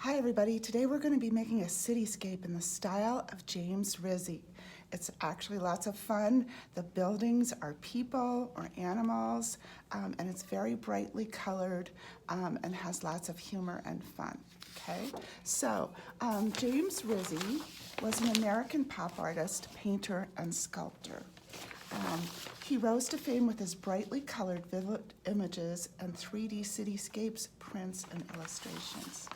Hi everybody, today we're going to be making a cityscape in the style of James Rizzi. It's actually lots of fun. The buildings are people or animals, and it's very brightly colored and has lots of humor and fun. Okay, so James Rizzi was an American pop artist, painter, and sculptor. He rose to fame with his brightly colored vivid images and 3D cityscapes, prints, and illustrations.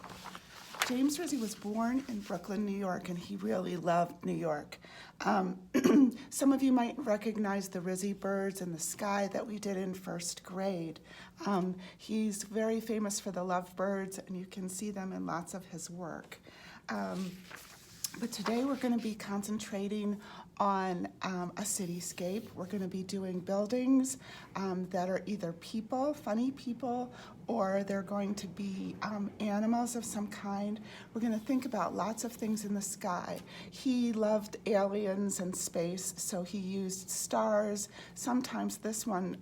James Rizzi was born in Brooklyn, New York, and he really loved New York. Some of you might recognize the Rizzi birds in the sky that we did in first grade. He's very famous for the lovebirds, and you can see them in lots of his work. But today we're going to be concentrating on a cityscape. We're going to be doing buildings that are either people, funny people, or they're going to be animals of some kind. We're going to think about lots of things in the sky. He loved aliens and space, so he used stars. Sometimes this one,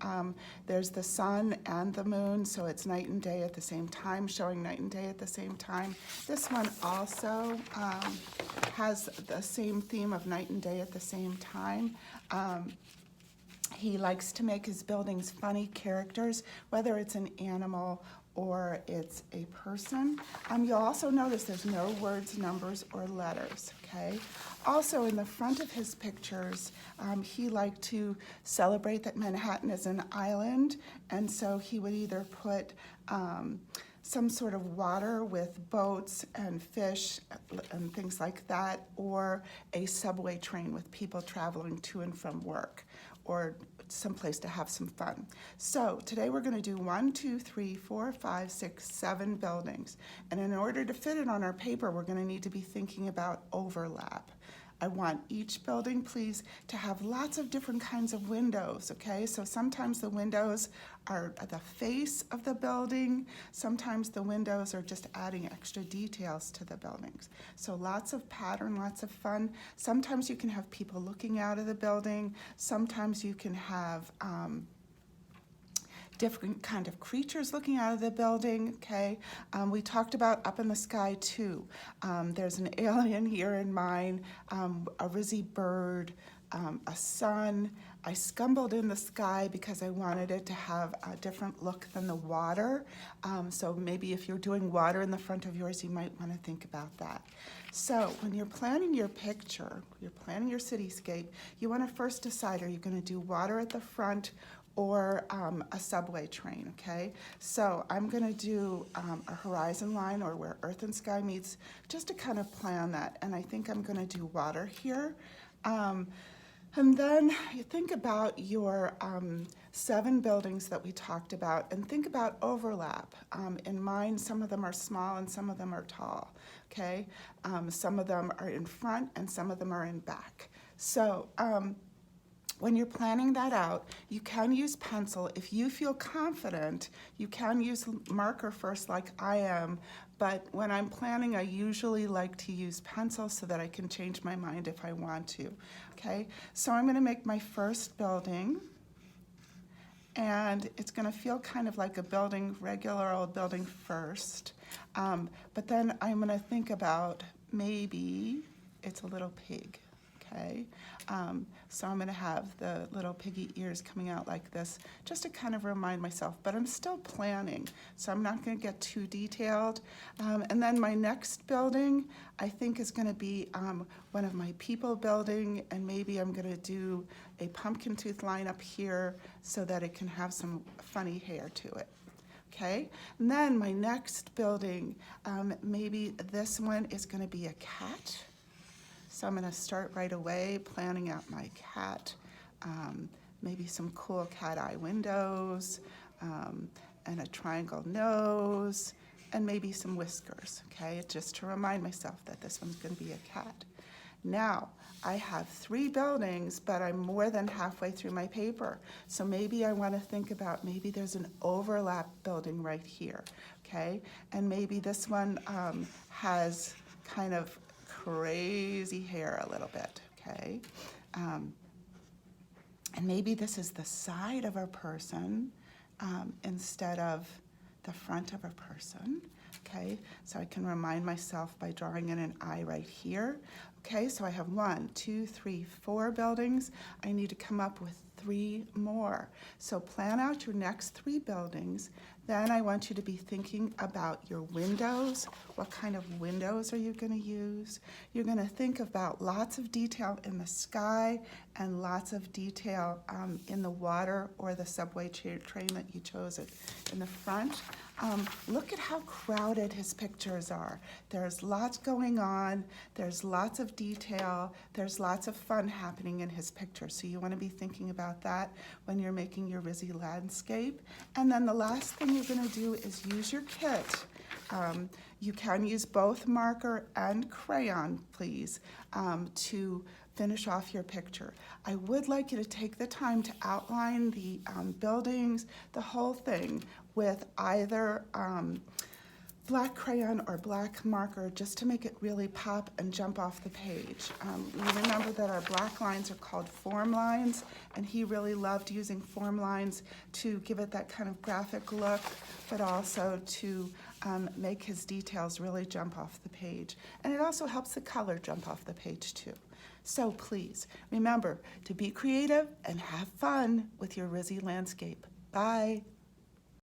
there's the sun and the moon, so it's night and day at the same time, showing night and day at the same time. This one also has the same theme of night and day at the same time. He likes to make his buildings funny characters, whether it's an animal or it's a person. You'll also notice there's no words, numbers, or letters, okay? Also, in the front of his pictures, he liked to celebrate that Manhattan is an island, and so he would either put some sort of water with boats and fish and things like that, or a subway train with people traveling to and from work, or someplace to have some fun. So today we're going to do 1, 2, 3, 4, 5, 6, 7 buildings. And in order to fit it on our paper, we're going to need to be thinking about overlap. I want each building, please, to have lots of different kinds of windows, okay? So sometimes the windows are the face of the building. Sometimes the windows are just adding extra details to the buildings. So lots of pattern, lots of fun. Sometimes you can have people looking out of the building. Sometimes you can have different kind of creatures looking out of the building, okay? We talked about up in the sky too. There's an alien here in mine, a Rizzi bird, a sun. I scumbled in the sky because I wanted it to have a different look than the water. So maybe if you're doing water in the front of yours, you might want to think about that. So when you're planning your picture, you're planning your cityscape, you want to first decide, are you going to do water at the front or a subway train, okay? So I'm gonna do a horizon line, or where earth and sky meets, just to kind of plan that. And I think I'm gonna do water here. And then you think about your 7 buildings that we talked about, and think about overlap. In mine, some of them are small and some of them are tall, okay? Some of them are in front and some of them are in back. So, when you're planning that out, you can use pencil. If you feel confident, you can use marker first like I am, but when I'm planning, I usually like to use pencil so that I can change my mind if I want to, okay? So I'm gonna make my first building, and it's gonna feel kind of like a building, regular old building first, but then I'm gonna think about maybe it's a little pig. Okay, so I'm going to have the little piggy ears coming out like this, just to kind of remind myself, but I'm still planning, so I'm not going to get too detailed. And then my next building, I think, is going to be one of my people building, and maybe I'm going to do a pumpkin tooth line up here so that it can have some funny hair to it. Okay, and then my next building, maybe this one is going to be a cat. So I'm going to start right away planning out my cat, maybe some cool cat eye windows, and a triangle nose, and maybe some whiskers, okay? Just to remind myself that this one's going to be a cat. Now, I have 3 buildings, but I'm more than halfway through my paper. So maybe I want to think about, maybe there's an overlap building right here, okay? And maybe this one has kind of crazy hair a little bit, okay? And maybe this is the side of a person instead of the front of a person, okay? So I can remind myself by drawing in an eye right here. Okay, so I have 1, 2, 3, 4 buildings. I need to come up with 3 more. So plan out your next 3 buildings. Then I want you to be thinking about your windows. What kind of windows are you going to use? You're going to think about lots of detail in the sky and lots of detail in the water or the subway train that you chose it in the front. Look at how crowded his pictures are. There's lots going on. There's lots of detail. There's lots of fun happening in his picture. So you want to be thinking about that when you're making your Rizzi landscape. And then the last thing you're going to do is use your kit. You can use both marker and crayon, please, to finish off your picture. I would like you to take the time to outline the buildings, the whole thing, with either black crayon or black marker, just to make it really pop and jump off the page. We remember that our black lines are called form lines, and he really loved using form lines to give it that kind of graphic look, but also to make his details really jump off the page. And it also helps the color jump off the page too. So please, remember to be creative and have fun with your Rizzi landscape. Bye.